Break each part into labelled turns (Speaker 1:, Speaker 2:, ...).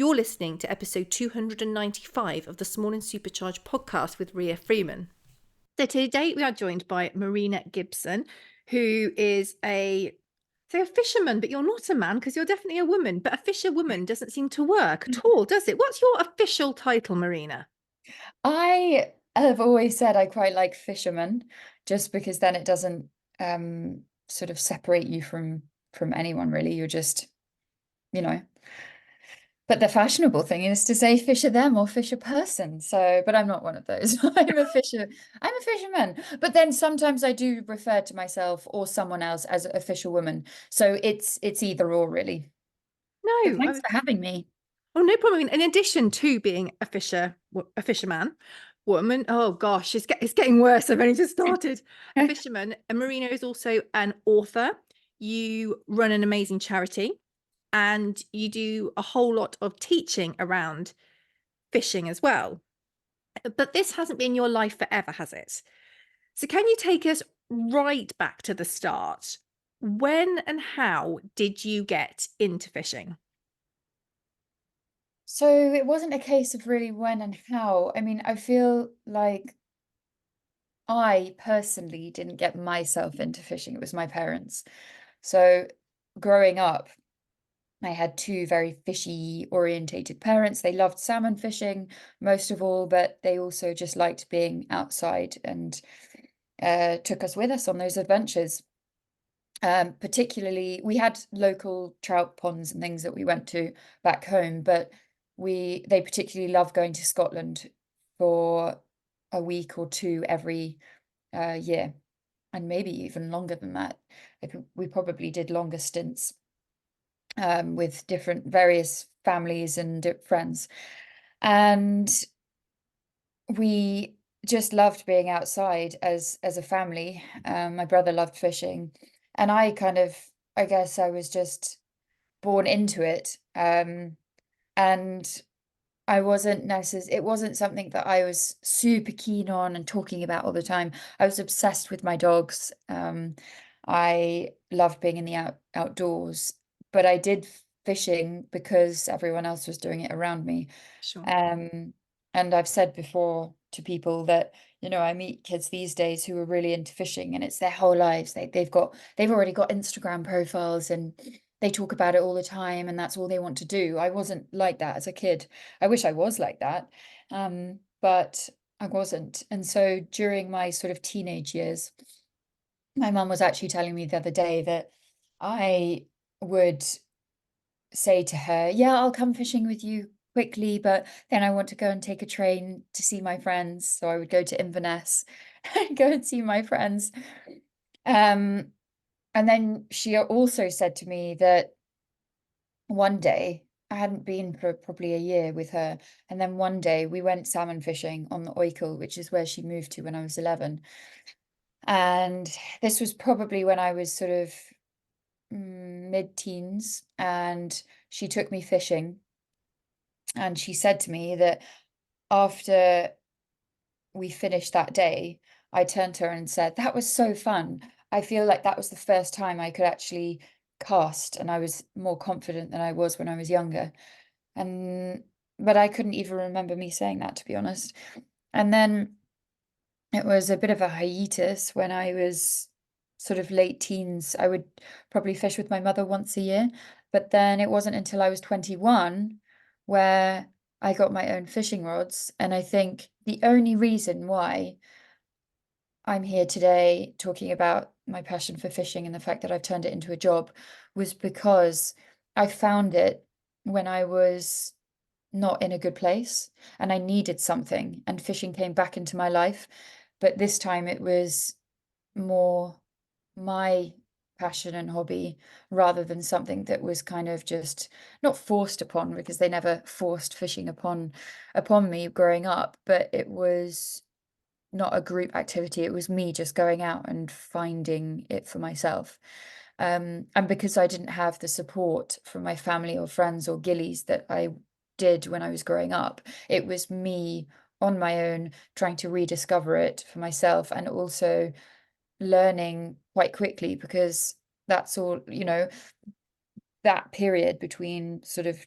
Speaker 1: You're listening to episode 295 of the Small and Supercharged podcast with Ria Freeman. So today we are joined by Marina Gibson, who is a fisherman, but you're not a man because you're definitely a woman. But a fisherwoman doesn't seem to work at all, does it? What's your official title, Marina?
Speaker 2: I have always said I quite like fisherman, just because then it doesn't sort of separate you from anyone really. You're just, you know. But the fashionable thing is to say fisher them or fisher person. So, but I'm not one of those. I'm a fisherman. But then sometimes I do refer to myself or someone else as a fisherwoman. So it's either or really. But
Speaker 1: No,
Speaker 2: thanks for having me.
Speaker 1: oh, no problem. In addition to being a fisherman, woman, oh gosh, it's getting worse. I've only just started. A fisherman. And Marina is also an author. You run an amazing charity and you do a whole lot of teaching around fishing as well. But this hasn't been your life forever, has it? So can you take us right back to the start? When and how did you get into fishing?
Speaker 2: So it wasn't a case of really when and how. I mean, I feel like I personally didn't get myself into fishing. It was my parents. So growing up, I had two very fishy orientated parents. They loved salmon fishing most of all, but they also just liked being outside and took us with us on those adventures. Particularly, we had local trout ponds and things that we went to back home, but they particularly loved going to Scotland for a week or two every year, and maybe even longer than that. We probably did longer stints with different various families and friends, and we just loved being outside as a family. My brother loved fishing, and I guess I was just born into it. And it wasn't something that I was super keen on and talking about all the time. I was obsessed with my dogs. I loved being in the outdoors, but I did fishing because everyone else was doing it around me.
Speaker 1: Sure.
Speaker 2: Um, and I've said before to people that, I meet kids these days who are really into fishing and it's their whole lives. They've already got Instagram profiles and they talk about it all the time and that's all they want to do. I wasn't like that as a kid. I wish I was like that. But I wasn't. And so during my sort of teenage years, my mum was actually telling me the other day that I would say to her, yeah, I'll come fishing with you quickly, but then I want to go and take a train to see my friends. So I would go to Inverness and go and see my friends. Um, and then she also said to me that one day, I hadn't been for probably a year with her, and then one day we went salmon fishing on the Oikel, which is where she moved to when I was 11. And this was probably when I was sort of mid-teens, and she took me fishing. And she said to me that after we finished that day, I turned to her and said, "That was so fun. I feel like that was the first time I could actually cast, and I was more confident than I was when I was younger." And but I couldn't even remember me saying that, to be honest. And then it was a bit of a hiatus when I was sort of late teens. I would probably fish with my mother once a year, but then it wasn't until I was 21 where I got my own fishing rods. And I think the only reason why I'm here today talking about my passion for fishing and the fact that I've turned it into a job was because I found it when I was not in a good place and I needed something, and fishing came back into my life. But this time it was more my passion and hobby rather than something that was kind of just not forced upon, because they never forced fishing upon me growing up, but it was not a group activity. It was me just going out and finding it for myself. And because I didn't have the support from my family or friends or gillies that I did when I was growing up, it was me on my own trying to rediscover it for myself, and also learning quite quickly, because that's all, that period between sort of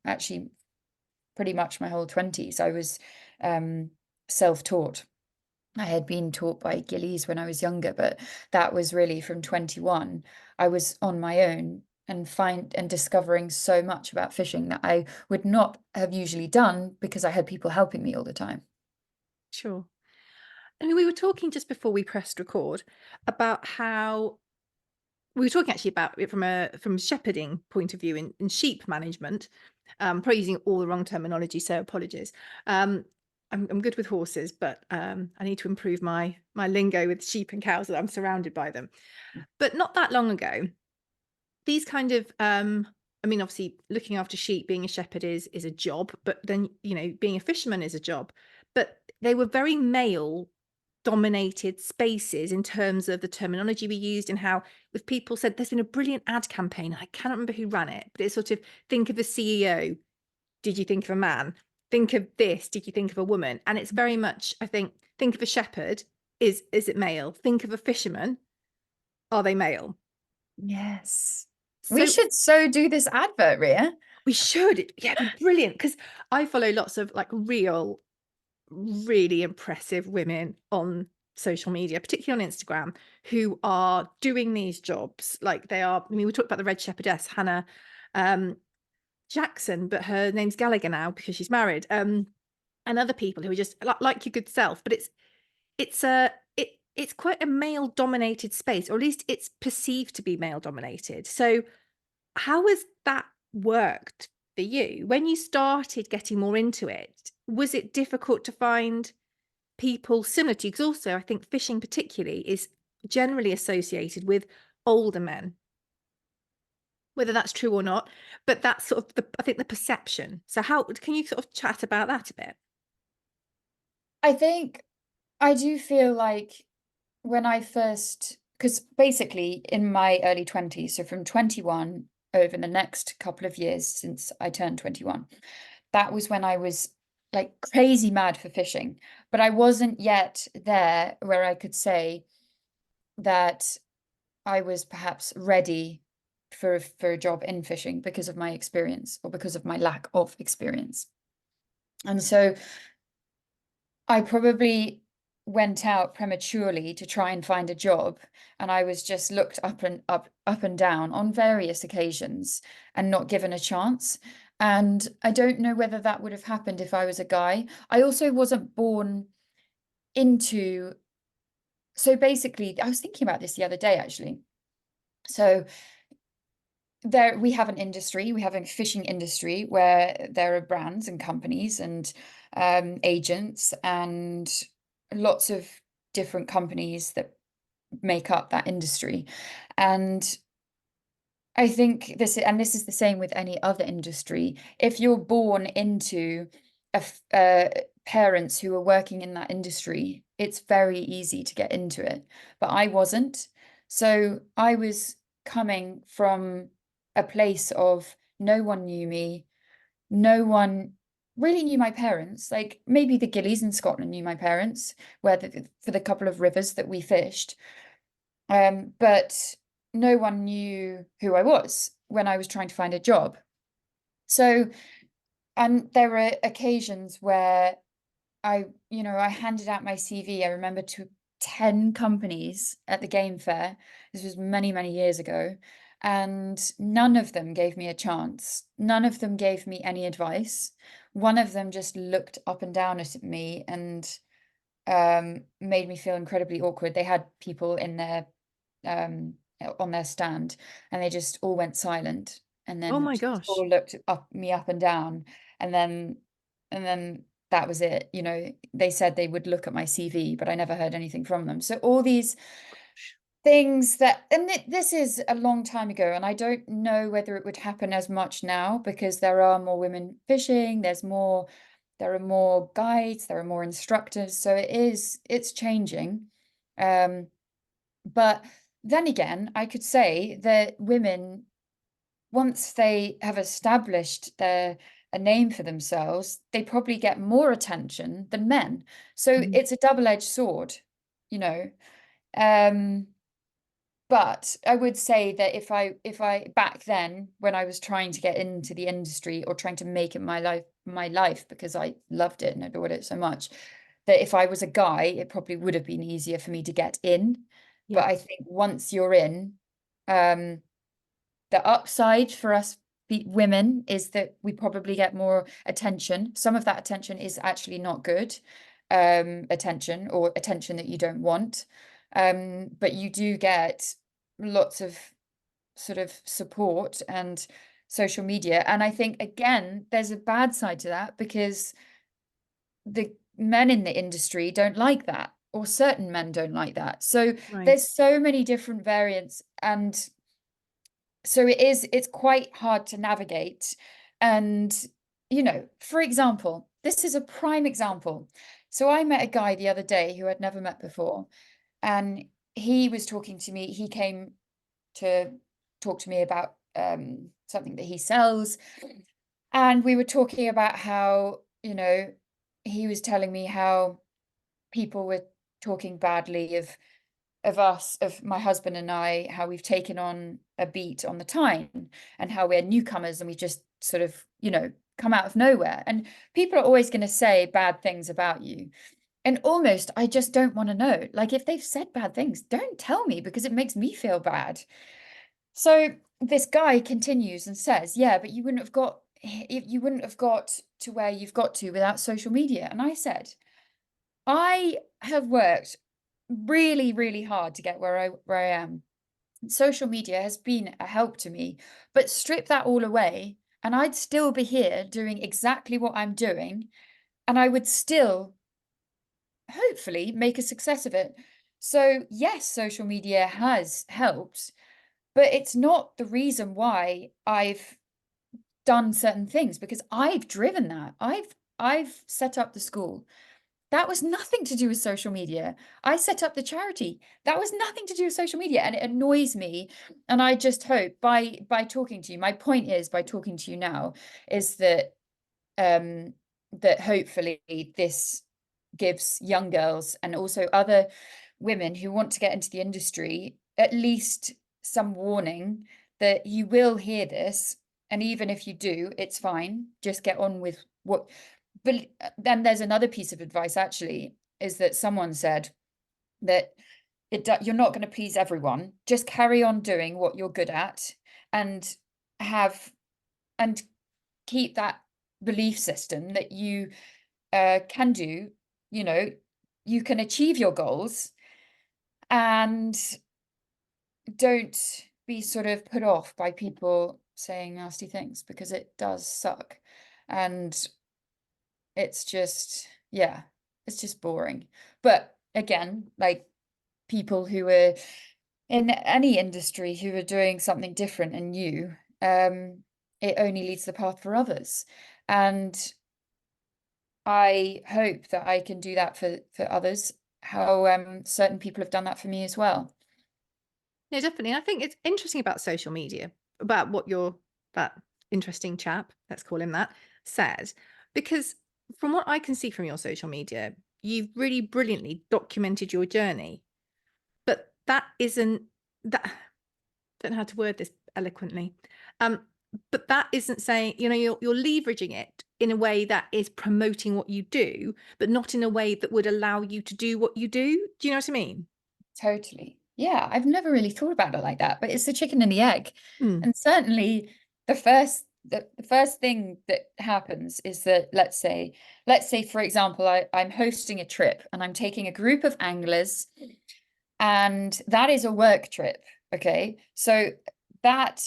Speaker 2: actually pretty much my whole 20s. I was self-taught. I had been taught by gillies when I was younger, but that was really from 21. I was on my own and discovering so much about fishing that I would not have usually done because I had people helping me all the time.
Speaker 1: Sure. And we were talking just before we pressed record about how we were talking actually about it from a shepherding point of view in sheep management. Probably using all the wrong terminology, so apologies. I'm good with horses, but I need to improve my lingo with sheep and cows, that I'm surrounded by them. But not that long ago, these kind of I mean, obviously looking after sheep, being a shepherd is a job, but then, you know, being a fisherman is a job. But they were very male dominated spaces in terms of the terminology we used, and how, if people said, there's been a brilliant ad campaign, I cannot remember who ran it, but it's sort of, think of the CEO, did you think of a man? Think of this, did you think of a woman? And it's very much, I think of a shepherd, is it male? Think of a fisherman, are they male?
Speaker 2: Yes. We
Speaker 1: So
Speaker 2: should so do this advert, Ria.
Speaker 1: we should, yeah, it'd be brilliant, because I follow lots of like really impressive women on social media, particularly on Instagram, who are doing these jobs. Like they are, I mean, we talked about the Red Shepherdess, Hannah Jackson, but her name's Gallagher now because she's married. And other people who are just like your good self, but it's a it's quite a male dominated space, or at least it's perceived to be male dominated. So how has that worked for you when you started getting more into it? Was it difficult to find people similar to you? Because also, I think fishing particularly is generally associated with older men, whether that's true or not, but that's sort of I think the perception. So how can you sort of chat about that a bit?
Speaker 2: I think I do feel like when I first, because basically in my early 20s, so from 21 over the next couple of years since I turned 21, that was when I was like crazy mad for fishing. But I wasn't yet there where I could say that I was perhaps ready for a job in fishing because of my experience or because of my lack of experience. And so I probably went out prematurely to try and find a job, and I was just looked up and down on various occasions and not given a chance. And I don't know whether that would have happened if I was a guy. I also wasn't born into, so basically, I was thinking about this the other day actually. So there we have a fishing industry where there are brands and companies and agents and lots of different companies that make up that industry. And I think this is the same with any other industry. If you're born into parents who are working in that industry, it's very easy to get into it. But I wasn't. So I was coming from a place of no one knew me, no one really knew my parents. Like maybe the gillies in Scotland knew my parents, for the couple of rivers that we fished. But no one knew who I was when I was trying to find a job. So, and there were occasions where I handed out my CV. I remember to 10 companies at the game fair. This was many, many years ago. And none of them gave me a chance. None of them gave me any advice. One of them just looked up and down at me and made me feel incredibly awkward. They had people in their on their stand, and they just all went silent, and
Speaker 1: Oh
Speaker 2: then
Speaker 1: my
Speaker 2: just
Speaker 1: gosh.
Speaker 2: all looked me up and down, and then that was it. They said they would look at my CV, but I never heard anything from them. So all these things this is a long time ago, and I don't know whether it would happen as much now because there are more women fishing, there are more guides, there are more instructors, so it's changing. But then again, I could say that women, once they have established a name for themselves, they probably get more attention than men. So
Speaker 1: Mhm.
Speaker 2: it's a double-edged sword, you know. Um, But I would say that if I back then, when I was trying to get into the industry or trying to make it my life because I loved it and adored it so much, that if I was a guy, it probably would have been easier for me to get in. But
Speaker 1: Yeah.
Speaker 2: I think once you're in, the upside for us women is that we probably get more attention. Some of that attention is actually not good attention, or attention that you don't want. But you do get lots of sort of support and social media. And I think, again, there's a bad side to that, because the men in the industry don't like that, or certain men don't like that. So
Speaker 1: Right.
Speaker 2: there's so many different variants, and so it's quite hard to navigate. And, for example, this is a prime example. So I met a guy the other day who I'd never met before, and he was talking to me. He came to talk to me about something that he sells. And we were talking about how, he was telling me how people were talking badly of us, of my husband and I, how we've taken on a beat on the Tyne, and how we're newcomers and we just sort of, come out of nowhere. And people are always going to say bad things about you. And almost, I just don't want to know. Like, if they've said bad things, don't tell me, because it makes me feel bad. So this guy continues and says, yeah, but you wouldn't have got to where you've got to without social media. And I said, I have worked really, really hard to get where I am. Social media has been a help to me, but strip that all away, and I'd still be here doing exactly what I'm doing, and I would still hopefully make a success of it. So yes, social media has helped, but it's not the reason why I've done certain things, because I've driven that. I've set up the school. That was nothing to do with social media. I set up the charity. That was nothing to do with social media, and it annoys me. And I just hope by talking to you, my point is, by talking to you now, is that that hopefully this gives young girls and also other women who want to get into the industry at least some warning that you will hear this, and even if you do, it's fine. Just get on with what. But then there's another piece of advice, actually, is that someone said that you're not going to please everyone. Just carry on doing what you're good at, and have and keep that belief system that you can do, you can achieve your goals, and don't be sort of put off by people saying nasty things, because it does suck. And it's just, yeah, it's just boring. But again, like, people who are in any industry who are doing something different and new, it only leads the path for others. And I hope that I can do that for others, how certain people have done that for me as well.
Speaker 1: No, definitely. I think it's interesting about social media, about what that interesting chap, let's call him that, said, because from what I can see from your social media, you've really brilliantly documented your journey. But that isn't that don't know how to word this eloquently. Um, but that isn't saying, you're leveraging it in a way that is promoting what you do, but not in a way that would allow you to do what you do. Do you know what I mean?
Speaker 2: Totally. Yeah, I've never really thought about it like that, but it's the chicken and the egg.
Speaker 1: Mm,
Speaker 2: And certainly the first thing that happens is that, let's say for example, I'm hosting a trip and I'm taking a group of anglers, and that is a work trip. Okay. So that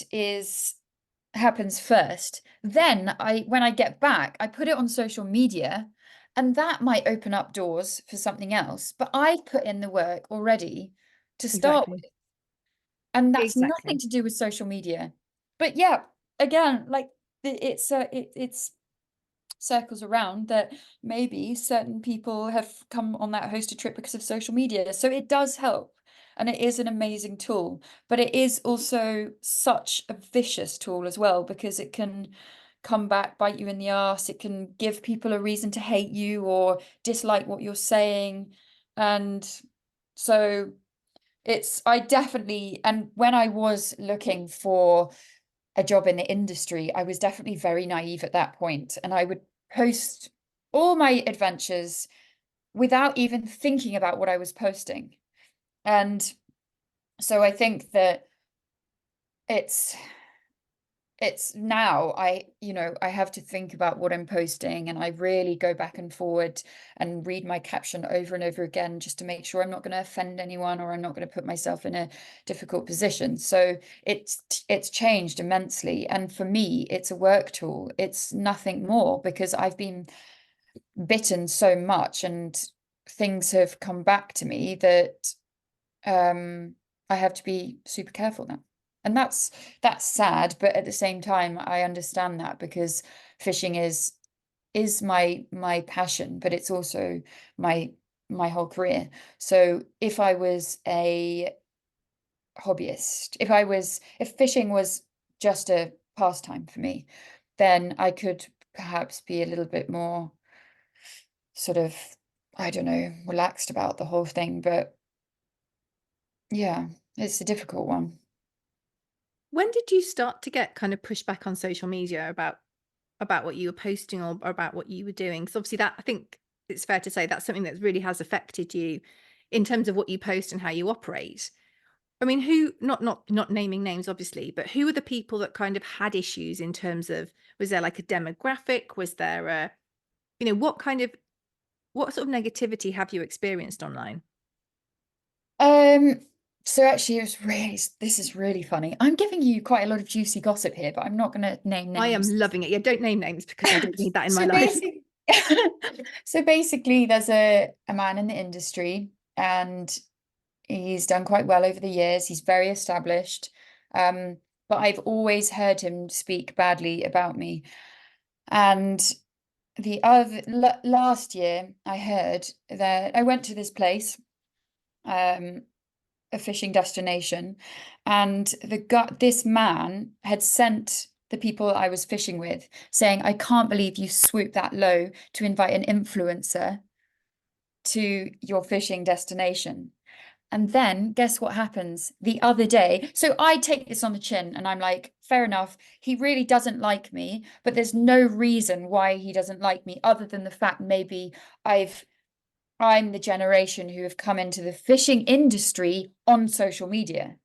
Speaker 2: happens first. Then when I get back, I put it on social media, and that might open up doors for something else. But I put in the work already to start with,
Speaker 1: exactly.
Speaker 2: and that's nothing
Speaker 1: Exactly.
Speaker 2: to do with social media. But yeah, again, like, it's circles around that maybe certain people have come on that hosted trip because of social media. So it does help. And it is an amazing tool, but it is also such a vicious tool as well, because it can come back, bite you in the ass. It can give people a reason to hate you or dislike what you're saying. And so I definitely, and when I was looking for a job in the industry, I was definitely very naive at that point, and I would post all my adventures without even thinking about what I was posting. And so I think that it's now I have to think about what I'm posting, and I really go back and forward and read my caption over and over again just to make sure I'm not going to offend anyone, or I'm not going to put myself in a difficult position. So it's changed immensely, and for me it's a work tool. It's nothing more, because I've been bitten so much and things have come back to me that I have to be super careful now. And that's sad, but at the same time, I understand that, because fishing is my passion, but it's also my my whole career. So if I was a hobbyist, if fishing was just a pastime for me, then I could perhaps be a little bit more sort of, I don't know, relaxed about the whole thing. But yeah, it's a difficult one.
Speaker 1: When did you start to get kind of pushback on social media about what you were posting, or about what you were doing? Because obviously that, I think it's fair to say, that's something that really has affected you in terms of what you post and how you operate. I mean, who, not naming names obviously, but who are the people that kind of had issues in terms of, was there like a demographic? Was there a, what sort of negativity have you experienced online?
Speaker 2: Um, so actually, this is really funny. I'm giving you quite a lot of juicy gossip here, but I'm not going to name
Speaker 1: I am
Speaker 2: names.
Speaker 1: loving it. Yeah, don't name names because I don't need that in my
Speaker 2: So
Speaker 1: life.
Speaker 2: basically, so basically, there's a man in the industry, and he's done quite well over the years. He's very established. Um, but I've always heard him speak badly about me. And last year, I heard that I went to this place, um, a fishing destination, and this man had sent the people I was fishing with saying, "I can't believe you swooped that low to invite an influencer to your fishing destination." And then guess what happens the other day? So I take this on the chin and I'm like, fair enough. He really doesn't like me, but there's no reason why he doesn't like me other than the fact maybe I'm the generation who have come into the fishing industry on social media.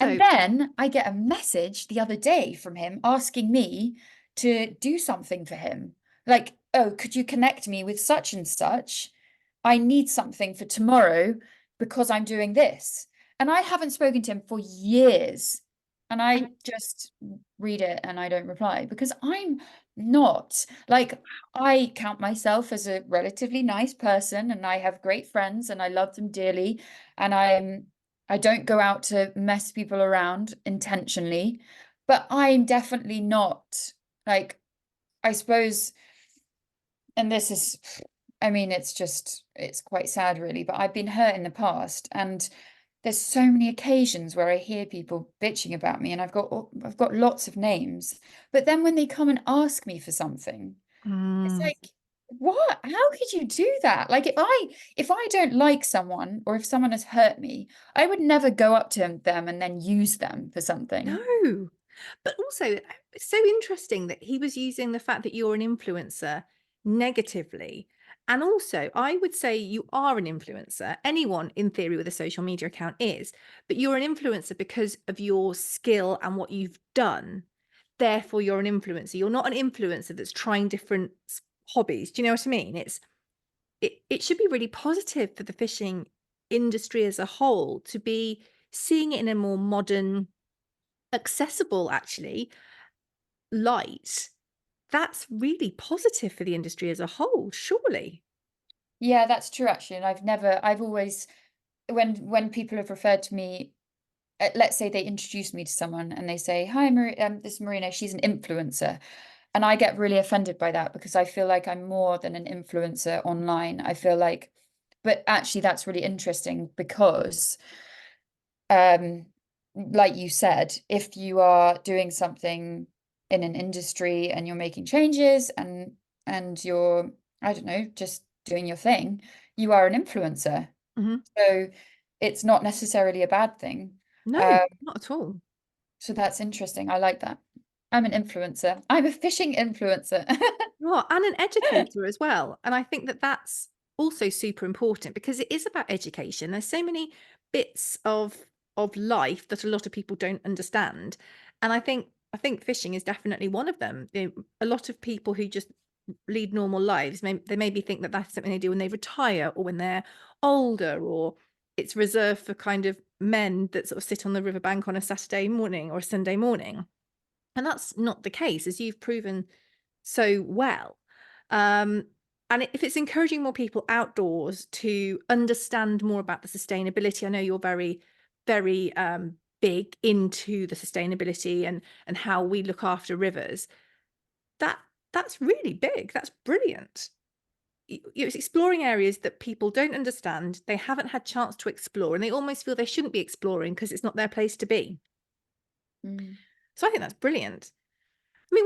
Speaker 2: And
Speaker 1: Also,
Speaker 2: then I get a message the other day from him asking me to do something for him. Like, oh, could you connect me with such and such? I need something for tomorrow because I'm doing this. And I haven't spoken to him for years. And I
Speaker 1: and
Speaker 2: just read it and I don't reply, because I'm not like, I count myself as a relatively nice person, and I have great friends and I love them dearly. And I don't go out to mess people around intentionally, but I'm definitely not, like, I suppose, and this is, I mean, it's quite sad really, but I've been hurt in the past, and there's so many occasions where I hear people bitching about me, and I've got lots of names, but then when they come and ask me for something, it's
Speaker 1: mm,
Speaker 2: like, what? How could you do that? Like, if I don't like someone, or if someone has hurt me, I would never go up to them and then use them for something.
Speaker 1: no. But also, it's so interesting that he was using the fact that you're an influencer negatively. And also, I would say you are an influencer. Anyone, in theory, with a social media account is, but you're an influencer because of your skill and what you've done. Therefore, you're an influencer. You're not an influencer that's trying different hobbies. Do you know what I mean? It should be really positive for the fishing industry as a whole to be seeing it in a more modern, accessible, actually, light. That's really positive for the industry as a whole, surely.
Speaker 2: Yeah, that's true actually. And I've always, when people have referred to me, let's say they introduce me to someone and they say, "Hi, this is Marina, she's an influencer." And I get really offended by that, because I feel like I'm more than an influencer online. I feel like, but actually that's really interesting, because um like you said, if you are doing something in an industry and you're making changes, and you're, I don't know, just doing your thing, you are an influencer.
Speaker 1: Mhm.
Speaker 2: So it's not necessarily a bad thing.
Speaker 1: No,
Speaker 2: Um,
Speaker 1: not at all.
Speaker 2: so that's interesting. I like that. I'm an influencer. I'm a fishing influencer.
Speaker 1: Well, and an educator as well. And I think that that's also super important because it is about education. There's so many bits of life that a lot of people don't understand. And I think fishing is definitely one of them. A lot of people who just lead normal lives, they maybe think that that's something they do when they retire or when they're older, or it's reserved for kind of men that sort of sit on the riverbank on a Saturday morning or a Sunday morning. And that's not the case, as you've proven so well. Um, and if it's encouraging more people outdoors to understand more about the sustainability, I know you're very, very big into the sustainability and how we look after rivers. That's really big. That's brilliant. It's exploring areas that people don't understand, they haven't had chance to explore, and they almost feel they shouldn't be exploring because it's not their place to be.
Speaker 2: Mm.
Speaker 1: So I think that's brilliant. I mean,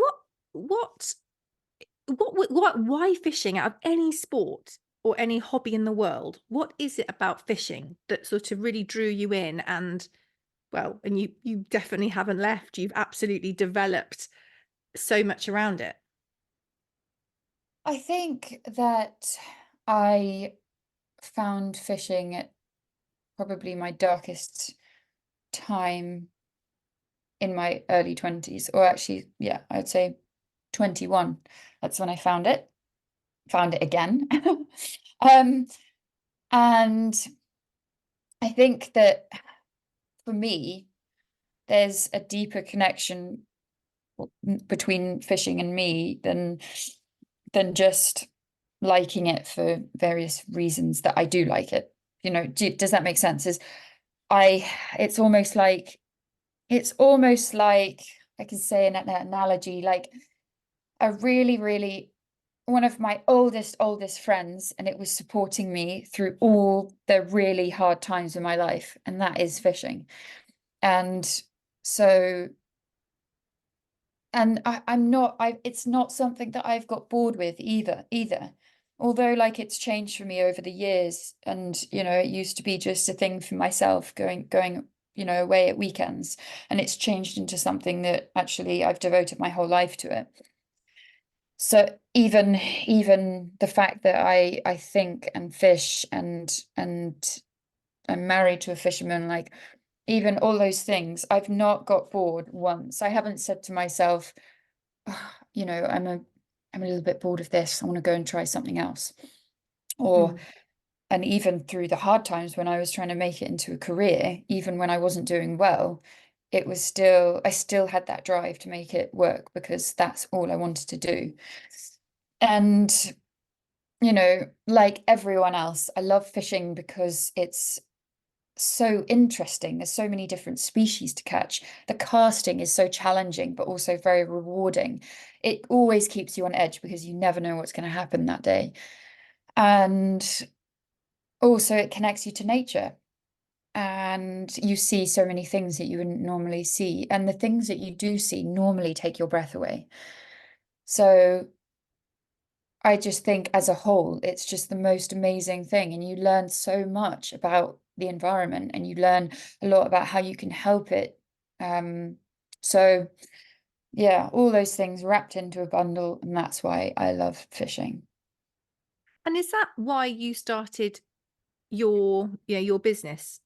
Speaker 1: what why fishing out of any sport or any hobby in the world? What is it about fishing that sort of really drew you in? And well, and you definitely haven't left. You've absolutely developed so much around it.
Speaker 2: I think that I found fishing at probably my darkest time in my early 20s, or actually, yeah, I'd say 21. That's when I found it again. um, and I think that for me, there's a deeper connection between fishing and me than just liking it for various reasons that I do like it. You know, does that make sense? I it's almost like I can say an analogy, like a really, really one of my oldest friends, and it was supporting me through all the really hard times in my life, and that is fishing. And so, and I'm not, it's not something that I've got bored with either. Although like it's changed for me over the years, and you know, it used to be just a thing for myself going, you know, away at weekends, and it's changed into something that actually I've devoted my whole life to it. So even the fact that I think and fish and I'm married to a fisherman, like even all those things, I've not got bored once. I haven't said to myself, "Oh, you know, I'm a little bit bored of this. I want to go and try something else." Or
Speaker 1: Mm.
Speaker 2: and even through the hard times when I was trying to make it into a career, even when I wasn't doing well, it was still I still had that drive to make it work because that's all I wanted to do. And you know, like everyone else, I love fishing because it's so interesting. There's so many different species to catch. The casting is so challenging, but also very rewarding. It always keeps you on edge because you never know what's going to happen that day. And also, it connects you to nature. And you see so many things that you wouldn't normally see. And the things that you do see normally take your breath away. So I just think as a whole, it's just the most amazing thing. And you learn so much about the environment and you learn a lot about how you can help it. So yeah, all those things wrapped into a bundle, and that's why I love fishing.
Speaker 1: And is that why you started your business,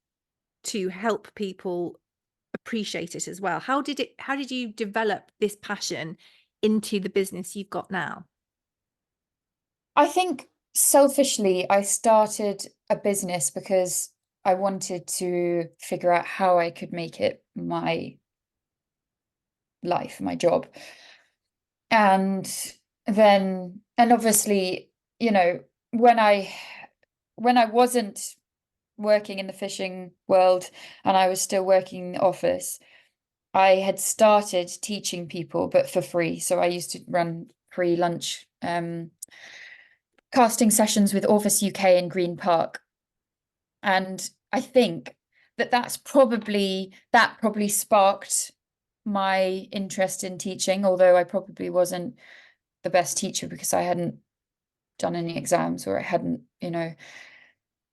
Speaker 1: to help people appreciate it as well? How did you develop this passion into the business you've got now?
Speaker 2: I think selfishly, I started a business because I wanted to figure out how I could make it my life, my job. And and obviously, you know, when I wasn't working in the fishing world and I was still working in the office, I had started teaching people, but for free. So I used to run free lunch casting sessions with Orvis UK in Green Park. And I think that probably sparked my interest in teaching, although I probably wasn't the best teacher because I hadn't done any exams or I hadn't, you know,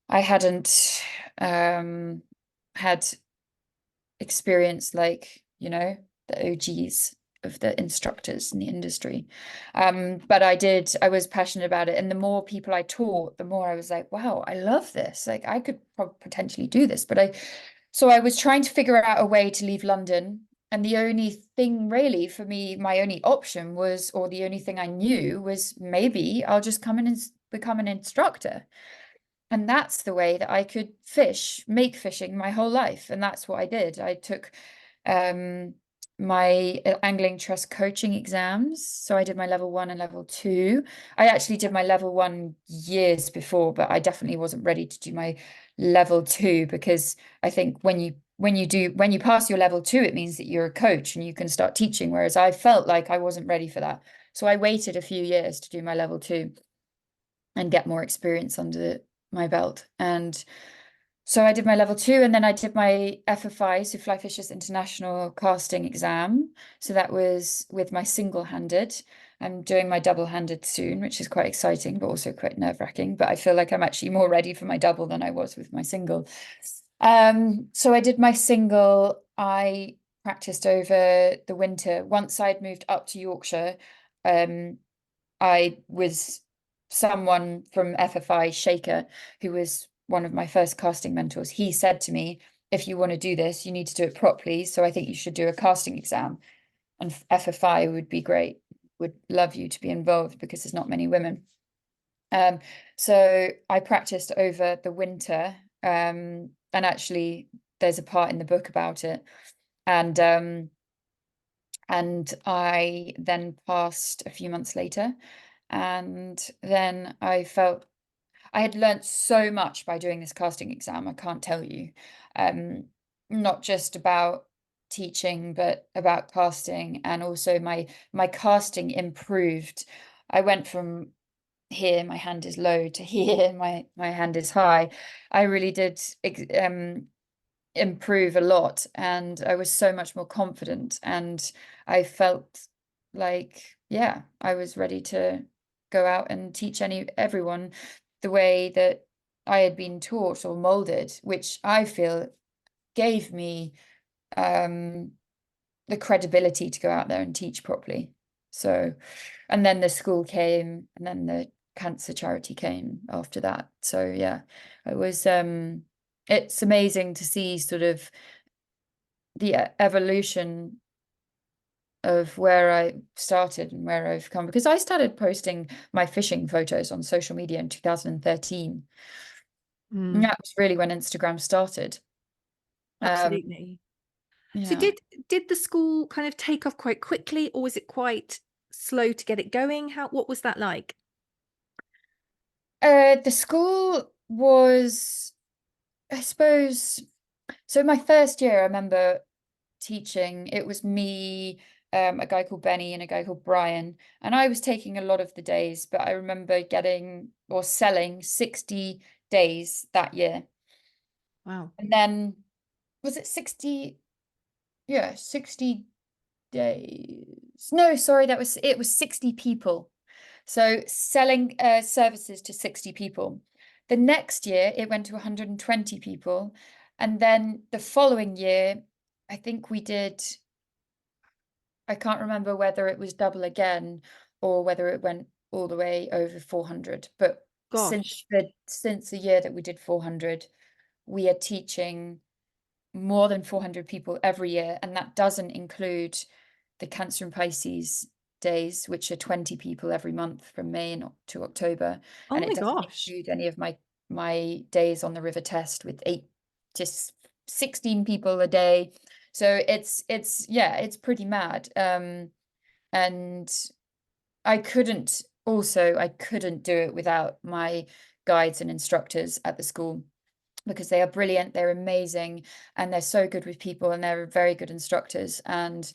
Speaker 2: I hadn't had experience like, the OGs of the instructors in the industry. But I was passionate about it. And the more people I taught, the more I was like, wow, I love this. Like I could potentially do this. So I was trying to figure out a way to leave London. And the only thing really for me, my only option was, or the only thing I knew was maybe I'll just come in and become an instructor. And that's the way that I could make fishing my whole life. And that's what I did. I took my angling trust coaching exams. So I did my level 1 and level 2. I actually did my level 1 years before, but I definitely wasn't ready to do my level 2, because I think when you pass your level 2, it means that you're a coach and you can start teaching. Whereas I felt like I wasn't ready for that. So I waited a few years to do my level 2 and get more experience under my belt. And so I did my level 2, and then I did my FFI, so Fly Fishers International casting exam. So that was with my single-handed. I'm doing my double-handed soon, which is quite exciting, but also quite nerve-wracking. But I feel like I'm actually more ready for my double than I was with my single. So I did my single. I practiced over the winter. Once I'd moved up to Yorkshire, I was someone from FFI, Shaker, who was one of my first casting mentors. He said to me, if you want to do this, you need to do it properly. So I think you should do a casting exam. And FFI would be great, would love you to be involved because there's not many women. So I practiced over the winter. And actually, there's a part in the book about it. And I then passed a few months later. And then I felt I had learnt so much by doing this casting exam, I can't tell you. Not just about teaching, but about casting, and also my casting improved. I went from here, my hand is low, to here, my hand is high. I really did improve a lot, and I was so much more confident, and I felt like, yeah, I was ready to go out and teach everyone the way that I had been taught or molded, which I feel gave me the credibility to go out there and teach properly. So, and then the school came, and then the cancer charity came after that. So yeah, it was it's amazing to see sort of the evolution of where I started and where I've come, because I started posting my fishing photos on social media in 2013. And that was really when Instagram started.
Speaker 1: Absolutely. So
Speaker 2: Yeah.
Speaker 1: did the school kind of take off quite quickly, or was it quite slow to get it going? What was that like?
Speaker 2: The school was, I suppose, so my first year, I remember teaching, it was me, a guy called Benny and a guy called Brian, and I was taking a lot of the days, but I remember getting or selling 60 days that year.
Speaker 1: Wow.
Speaker 2: And then was it 60? Yeah, 60 days. No, sorry, it was 60 people. So selling services to 60 people. The next year it went to 120 people. And then the following year, I think we did, I can't remember whether it was double again or whether it went all the way over 400. But
Speaker 1: Gosh.
Speaker 2: since the year that we did 400, we are teaching more than 400 people every year, and that doesn't include the Cancer and Pisces days, which are 20 people every month from May to October,
Speaker 1: Oh
Speaker 2: and it
Speaker 1: my
Speaker 2: doesn't
Speaker 1: gosh.
Speaker 2: include any of my days on the River Test with 16 people a day. So it's pretty mad. And I couldn't do it without my guides and instructors at the school, because they are brilliant, they're amazing, and they're so good with people, and they're very good instructors. And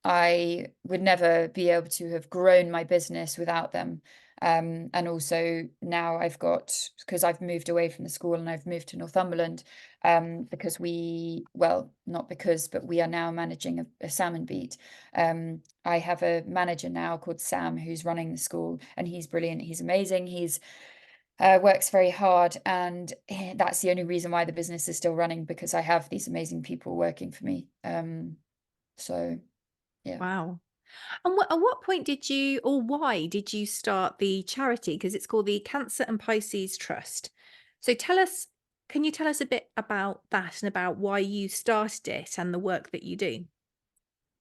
Speaker 2: I would never be able to have grown my business without them. And also now because I've moved away from the school and I've moved to Northumberland, because not because, but we are now managing a salmon beat. I have a manager now called Sam who's running the school, and he's brilliant, he's amazing. works very hard, and that's the only reason why the business is still running, because I have these amazing people working for me. So yeah.
Speaker 1: Wow. And at what point did you, or why did you start the charity? Because it's called the Cancer and Pisces Trust. So can you tell us a bit about that and about why you started it and the work that you do?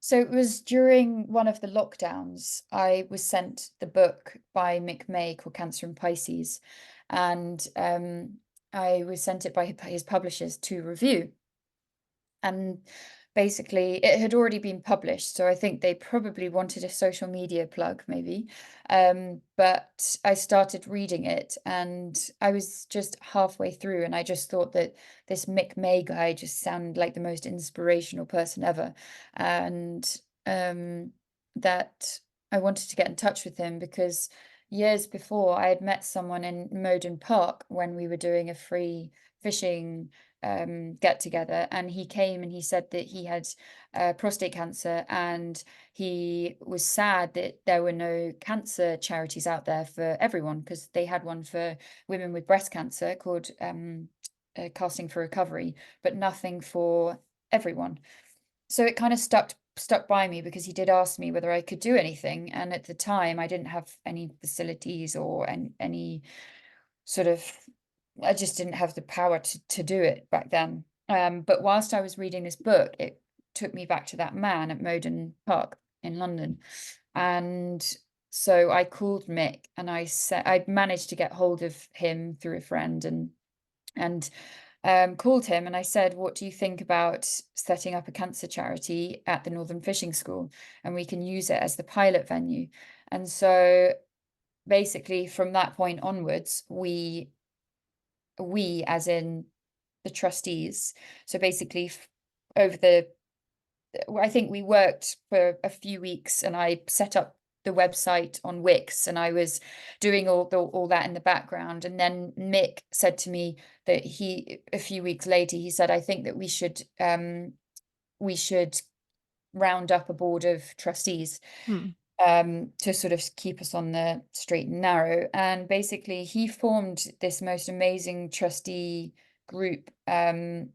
Speaker 2: So it was during one of the lockdowns, I was sent the book by Mick May called Cancer and Pisces, and I was sent it by his publishers to review. And basically, it had already been published, so I think they probably wanted a social media plug, maybe. But I started reading it, and I was just halfway through, and I just thought that this Mick May guy just sounded like the most inspirational person ever, and that I wanted to get in touch with him, because years before I had met someone in Moden Park when we were doing a free fishing get together, and he came and he said that he had prostate cancer, and he was sad that there were no cancer charities out there for everyone, because they had one for women with breast cancer called Casting for Recovery, but nothing for everyone. So it kind of stuck by me, because he did ask me whether I could do anything, and at the time I didn't have any facilities or any sort of, I just didn't have the power to do it back then. But whilst I was reading this book, it took me back to that man at Moden Park in London. And so I called Mick, and I said I'd managed to get hold of him through a friend, and called him, and I said, what do you think about setting up a cancer charity at the Northern Fishing School, and we can use it as the pilot venue? And so basically from that point onwards, we as in the trustees, so basically over the, I think we worked for a few weeks, and I set up the website on Wix, and I was doing all that in the background. And then Mick said to me that a few weeks later, he said, I think that we should round up a board of trustees
Speaker 1: Hmm.
Speaker 2: to sort of keep us on the straight and narrow. And basically, he formed this most amazing trustee group, and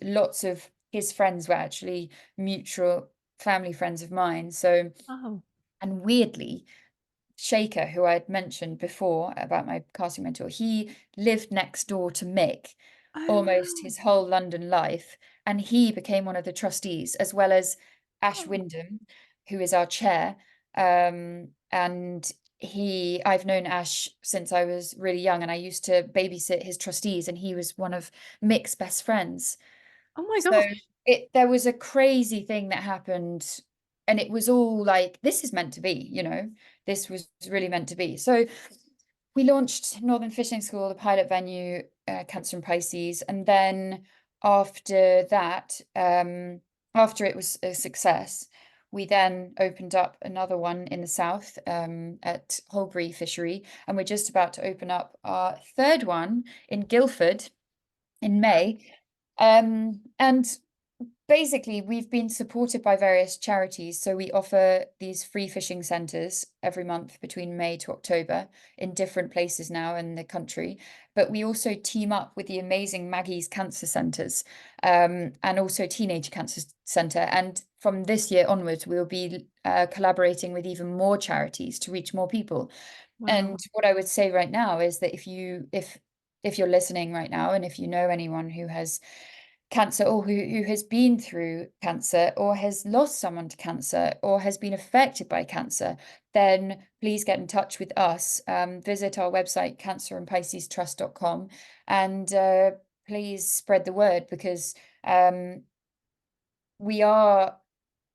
Speaker 2: lots of his friends were actually mutual family friends of mine. So,
Speaker 1: Oh.
Speaker 2: and weirdly, Shaker, who I had mentioned before about my casting mentor, he lived next door to Mick
Speaker 1: Oh,
Speaker 2: almost
Speaker 1: wow.
Speaker 2: his whole London life, and he became one of the trustees, as well as Ash
Speaker 1: Oh.
Speaker 2: Wyndham, who is our chair. And I've known Ash since I was really young, and I used to babysit his trustees, and he was one of Mick's best friends.
Speaker 1: Oh my
Speaker 2: So
Speaker 1: gosh.
Speaker 2: there was a crazy thing that happened, and it was all like, this is meant to be, this was really meant to be. So we launched Northern Fishing School, the pilot venue, Cancer and Pisces, and then after that, after it was a success, we then opened up another one in the south, at Holbury Fishery, and we're just about to open up our third one in Guildford in May. And basically, we've been supported by various charities. So we offer these free fishing centres every month between May to October in different places now in the country. But we also team up with the amazing Maggie's Cancer Centres, and also Teenage Cancer Centre. And from this year onwards, we'll be collaborating with even more charities to reach more people.
Speaker 1: Wow.
Speaker 2: And what I would say right now is that if you're listening right now, and if you know anyone who has cancer, or who has been through cancer, or has lost someone to cancer, or has been affected by cancer, then please get in touch with us. Visit our website, cancerandpiscestrust.com, and please spread the word, because we are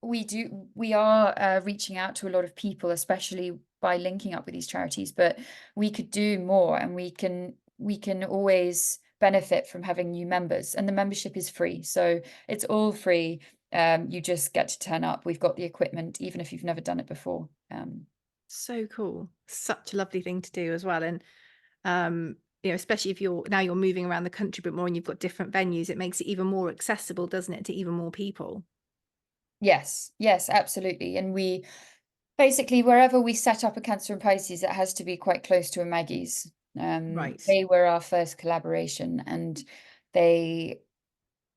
Speaker 2: reaching out to a lot of people, especially by linking up with these charities, but we could do more, and we can always benefit from having new members, and the membership is free, so it's all free. You just get to turn up. We've got the equipment, even if you've never done it before.
Speaker 1: So cool. Such a lovely thing to do as well. And especially if you're moving around the country a bit more and you've got different venues, it makes it even more accessible, doesn't it, to even more people?
Speaker 2: Yes, absolutely. And we basically, wherever we set up a Cancer and Pisces, it has to be quite close to a Maggie's.
Speaker 1: Right.
Speaker 2: They were our first collaboration, and they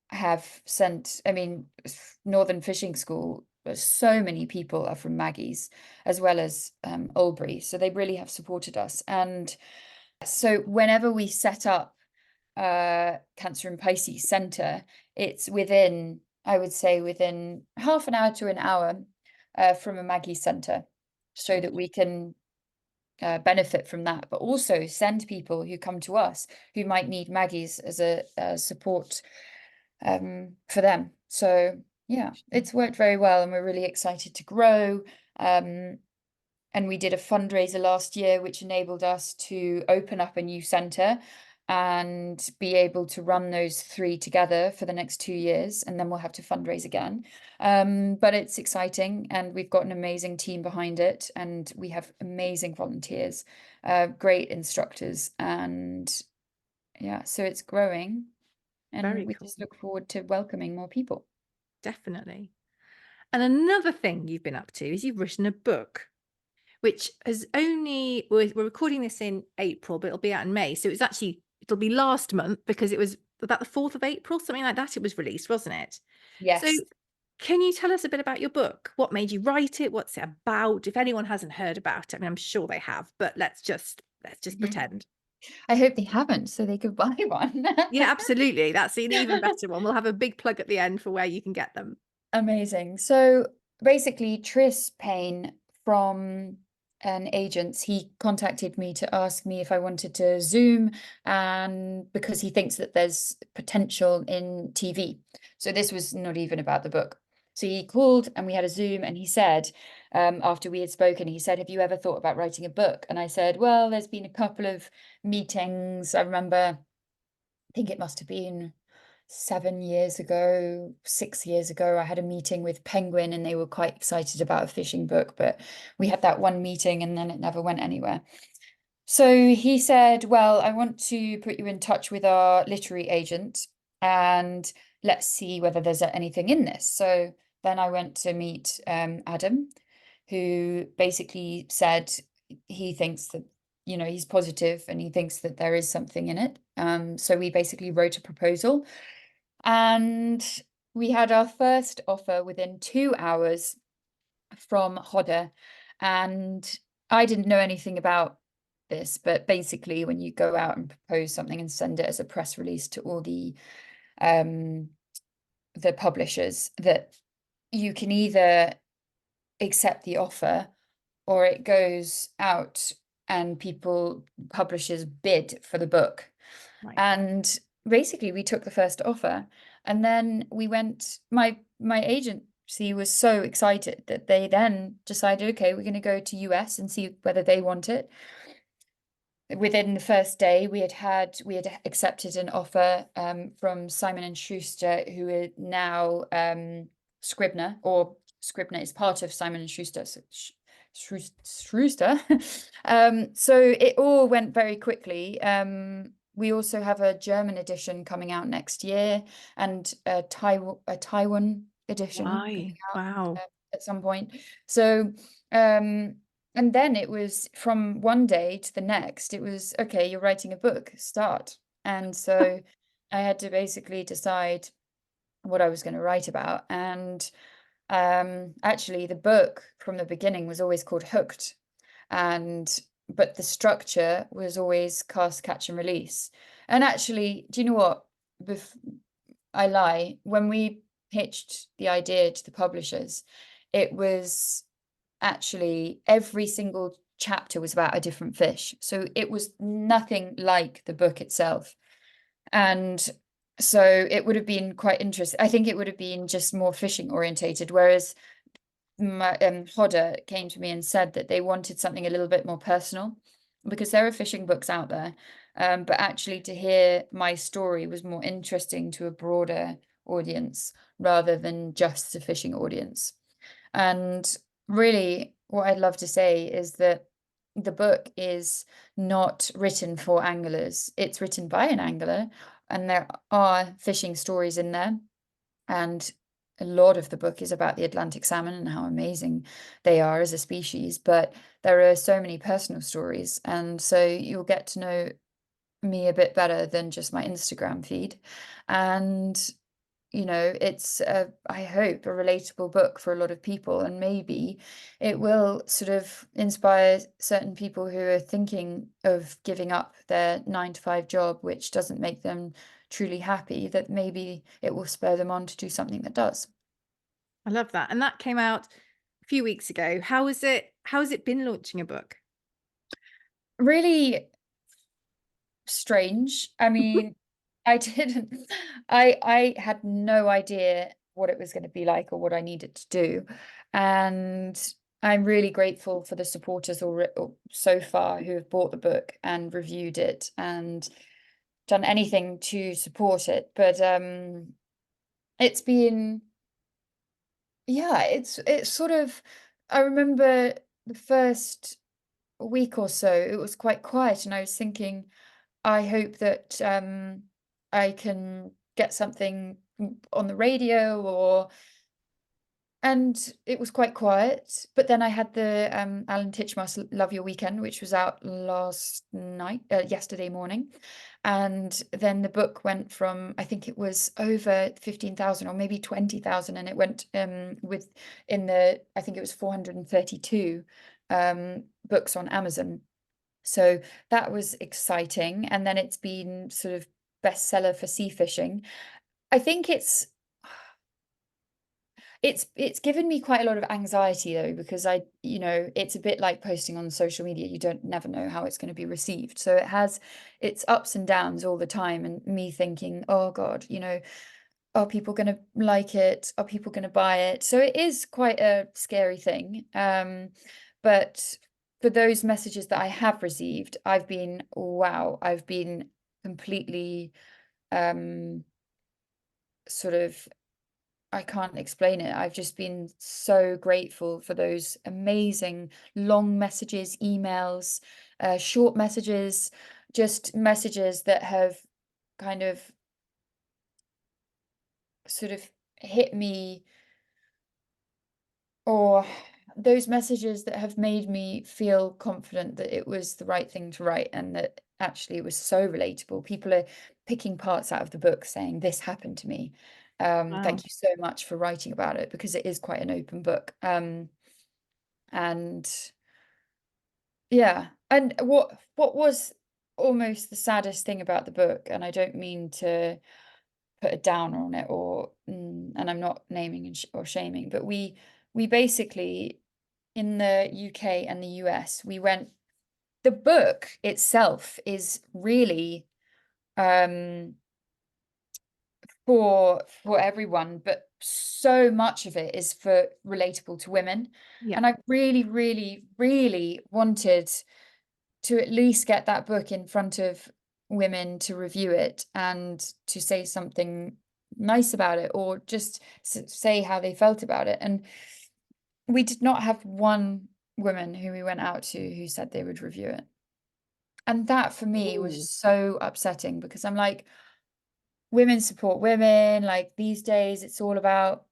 Speaker 2: have sent, I mean, Northern Fishing School, so many people are from Maggie's as well as Albury, so they really have supported us. And so whenever we set up Cancer and Pisces Centre, it's within, I would say, within half an hour to an hour from a Maggie's Centre, so that we can benefit from that, but also send people who come to us who might need Maggie's as a support for them. So yeah, it's worked very well, and we're really excited to grow. And we did a fundraiser last year, which enabled us to open up a new centre and be able to run those 3 together for the next 2 years, and then we'll have to fundraise again. But it's exciting, and we've got an amazing team behind it, and we have amazing volunteers, great instructors, and yeah, so it's growing,
Speaker 1: Very
Speaker 2: and we
Speaker 1: cool.
Speaker 2: just look forward to welcoming more people.
Speaker 1: Definitely. And another thing you've been up to is you've written a book, which has only, we're recording this in April, but it'll be out in May. So it'll be last month, because it was about the 4th of April, something like that. It was released, wasn't it? So
Speaker 2: Yes.
Speaker 1: can you tell us a bit about your book? What made you write it? What's it about? If anyone hasn't heard about it, I mean, I'm sure they have, but let's just pretend.
Speaker 2: I hope they haven't, so they could buy one.
Speaker 1: Yeah, absolutely. That's an even better one. We'll have a big plug at the end for where you can get them.
Speaker 2: Amazing. So basically, Tris Payne from an agent, he contacted me to ask me if I wanted to Zoom, and because he thinks that there's potential in TV. So this was not even about the book. So he called and we had a Zoom, and he said, after we had spoken, he said, "Have you ever thought about writing a book?" And I said, "Well, there's been a couple of meetings. I remember, I think it must have been 7 years ago, 6 years ago, I had a meeting with Penguin, and they were quite excited about a fishing book, but we had that one meeting and then it never went anywhere." So he said, "Well, I want to put you in touch with our literary agent, and let's see whether there's anything in this." So then I went to meet Adam, who basically said he thinks that, he's positive and he thinks that there is something in it. So we basically wrote a proposal, and we had our first offer within 2 hours from Hodder. And I didn't know anything about this, but basically when you go out and propose something and send it as a press release to all the publishers, that you can either accept the offer, or it goes out and publishers bid for the book.
Speaker 1: Right.
Speaker 2: And basically we took the first offer, and then my agency was so excited that they then decided, okay, we're going to go to US and see whether they want it. Within the first day, we had accepted an offer from Simon and Schuster, who are now Scribner, or Scribner is part of Simon and Schuster. So Schuster. So it all went very quickly. We also have a German edition coming out next year, and a Taiwan edition coming
Speaker 1: Right.
Speaker 2: out
Speaker 1: Wow.
Speaker 2: at some point. So and then it was from one day to the next, it was, okay, you're writing a book, start. And so I had to basically decide what I was going to write about. And actually, the book from the beginning was always called Hooked, but the structure was always Cast, Catch and Release. And actually, do you know what? I lie. When we pitched the idea to the publishers, it was actually every single chapter was about a different fish. So it was nothing like the book itself. And so it would have been quite interesting. I think it would have been just more fishing orientated, whereas Hodder came to me and said that they wanted something a little bit more personal, because there are fishing books out there, but actually to hear my story was more interesting to a broader audience rather than just the fishing audience. And really, what I'd love to say is that the book is not written for anglers. It's written by an angler, and there are fishing stories in there. And a lot of the book is about the Atlantic salmon and how amazing they are as a species, but there are so many personal stories, and so you'll get to know me a bit better than just my Instagram feed. And it's I hope a relatable book for a lot of people, and maybe it will sort of inspire certain people who are thinking of giving up their 9 to 5 job, which doesn't make them truly happy, that maybe it will spur them on to do something that does.
Speaker 1: I love that. And that came out a few weeks ago. How is it? How has it been launching a book?
Speaker 2: Really strange. I mean, I didn't I had no idea what it was going to be like or what I needed to do. And I'm really grateful for the supporters so far who have bought the book and reviewed it and done anything to support it. But it's been, yeah, it's sort of, I remember the first week or so, it was quite quiet, and I was thinking, I hope that I can get something on the radio, and it was quite quiet. But then I had the Alan Titchmarsh Love Your Weekend, which was out yesterday morning. And then the book went from, I think it was over 15,000 or maybe 20,000, and it went I think it was 432 books on Amazon. So that was exciting. And then it's been sort of bestseller for sea fishing. I think it's given me quite a lot of anxiety though, because it's a bit like posting on social media. You don't never know how it's going to be received. So it has its ups and downs all the time, and me thinking, oh God, are people going to like it? Are people going to buy it? So it is quite a scary thing. But for those messages that I have received, I've been, wow, I've been completely sort of, I can't explain it. I've just been so grateful for those amazing long messages, emails, short messages, just messages that have kind of sort of hit me, or those messages that have made me feel confident that it was the right thing to write, and that actually it was so relatable. People are picking parts out of the book saying, this happened to me.
Speaker 1: Wow.
Speaker 2: Thank you so much for writing about it, because it is quite an open book. And yeah, and what was almost the saddest thing about the book, and I don't mean to put a downer on it, and I'm not naming or shaming, but we basically, in the UK and the US, the book itself is really for everyone, but so much of it is for relatable to women.
Speaker 1: Yeah.
Speaker 2: And I really, really, really wanted to at least get that book in front of women to review it and to say something nice about it, or just say how they felt about it. And we did not have one woman who we went out to who said they would review it. And that for me was
Speaker 1: Ooh.
Speaker 2: so upsetting, because I'm like, women support women. Like, these days, it's all about,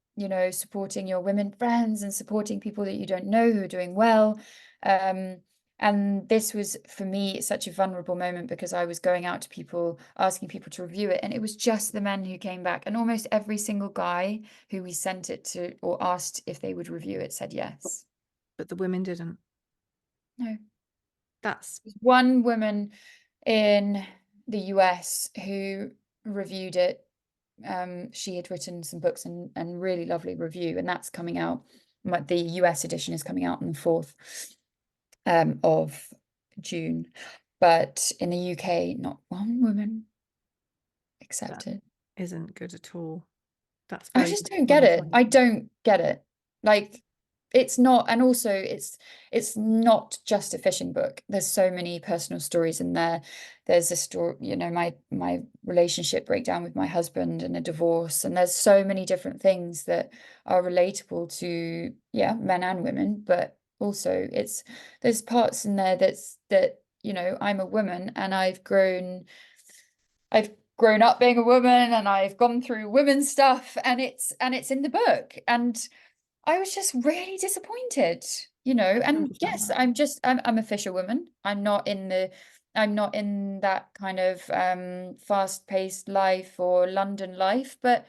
Speaker 2: supporting your women friends and supporting people that you don't know who are doing well. And this was, for me, such a vulnerable moment, because I was going out to people, asking people to review it, and it was just the men who came back. And almost every single guy who we sent it to or asked if they would review it said yes.
Speaker 1: But the women didn't.
Speaker 2: No.
Speaker 1: That's
Speaker 2: One woman in the US who reviewed it. She had written some books and really lovely review, and that's coming out. The US edition is coming out on the 4th of June. But in the UK, not one woman
Speaker 1: that
Speaker 2: accepted.
Speaker 1: isn't good at all. That's
Speaker 2: I
Speaker 1: very
Speaker 2: just don't get it.
Speaker 1: disappointing.
Speaker 2: I don't get it. Like, it's not, and also it's not just a fishing book. There's so many personal stories in there. There's a story, my relationship breakdown with my husband and a divorce, and there's so many different things that are relatable to, yeah, men and women, but also there's parts in there that I'm a woman, and I've grown up being a woman and I've gone through women's stuff, and it's in the book, and I was just really disappointed, you know.
Speaker 1: I
Speaker 2: And
Speaker 1: understand
Speaker 2: yes,
Speaker 1: that.
Speaker 2: I'm a fisherwoman. I'm not in that kind of fast-paced life or London life, but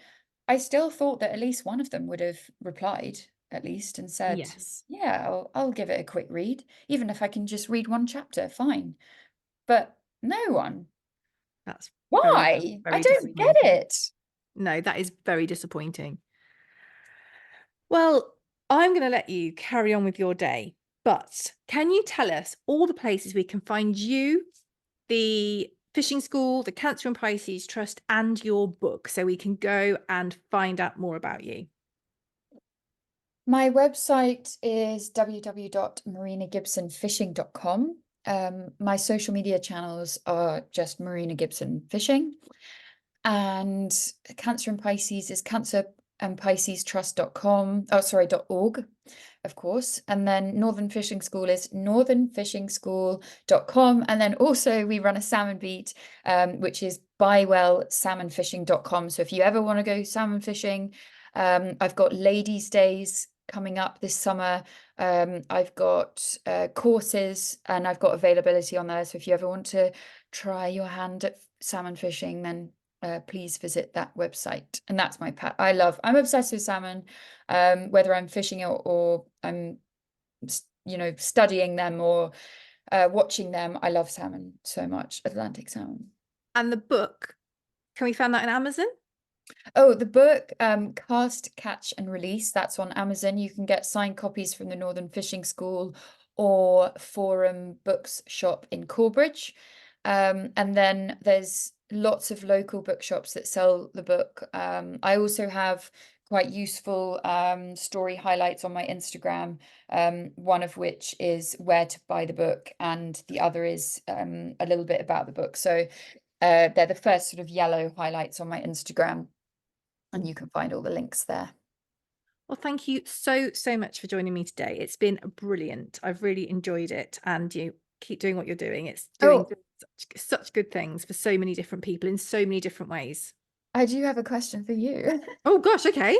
Speaker 2: I still thought that at least one of them would have replied at least and said,
Speaker 1: Yes,
Speaker 2: yeah, I'll give it a quick read, even if I can just read one chapter, fine. But no one.
Speaker 1: that's very, very,
Speaker 2: Why? I
Speaker 1: very
Speaker 2: don't get
Speaker 1: disappointing.
Speaker 2: it.
Speaker 1: No, that is very disappointing. Well, I'm going to let you carry on with your day, but can you tell us all the places we can find you, the fishing school, the Cancer and Pisces Trust, and your book, so we can go and find out more about you?
Speaker 2: My website is www.marinagibsonfishing.com. My social media channels are just Marina Gibson Fishing. And Cancer and Pisces is cancerandpiscestrust.com. Oh, sorry, .org, of course. And then Northern Fishing School is northernfishingschool.com. And then also we run a salmon beat, which is bywellsalmonfishing.com. So if you ever want to go salmon fishing, I've got ladies' days coming up this summer. I've got courses, and I've got availability on there. So if you ever want to try your hand at salmon fishing, then please visit that website. And that's my I'm obsessed with salmon, whether I'm fishing or I'm studying them or watching them. I love salmon so much, Atlantic salmon.
Speaker 1: And the book, can we find that in Amazon?
Speaker 2: Oh, the book, Cast, Catch and Release, that's on Amazon. You can get signed copies from the Northern Fishing School or Forum Books shop in Corbridge. And then there's lots of local bookshops that sell the book. I also have quite useful story highlights on my Instagram, one of which is where to buy the book, and the other is a little bit about the book. So they're the first sort of yellow highlights on my Instagram, and you can find all the links there.
Speaker 1: Well, thank you so, so much for joining me today. It's been brilliant. I've really enjoyed it, and you keep doing what you're doing. It's doing
Speaker 2: Oh,
Speaker 1: such good things for so many different people in so many different ways.
Speaker 2: I do have a question for you.
Speaker 1: Oh gosh, okay.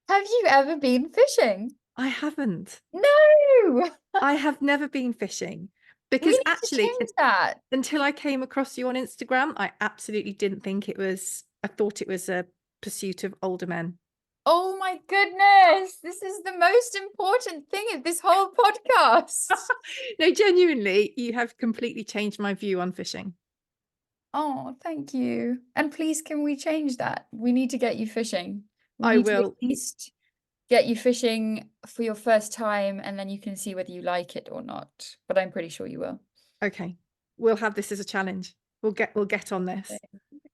Speaker 2: Have you ever been fishing?
Speaker 1: I haven't.
Speaker 2: No!
Speaker 1: I have never been fishing
Speaker 2: We
Speaker 1: because
Speaker 2: need to
Speaker 1: actually,
Speaker 2: change that.
Speaker 1: until I came across you on Instagram, I absolutely didn't think it was, I thought it was a pursuit of older men.
Speaker 2: Oh my goodness. This is the most important thing of this whole podcast.
Speaker 1: No, genuinely, you have completely changed my view on fishing.
Speaker 2: Oh, thank you. And please, can we change that? We need to get you fishing. We
Speaker 1: I
Speaker 2: need to at
Speaker 1: will.
Speaker 2: least get you fishing for your first time, and then you can see whether you like it or not. But I'm pretty sure you will.
Speaker 1: Okay. We'll have this as a challenge. We'll get on this.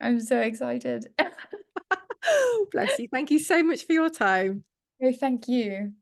Speaker 2: I'm so excited.
Speaker 1: Bless you. Thank you so much for your time.
Speaker 2: Oh, thank you.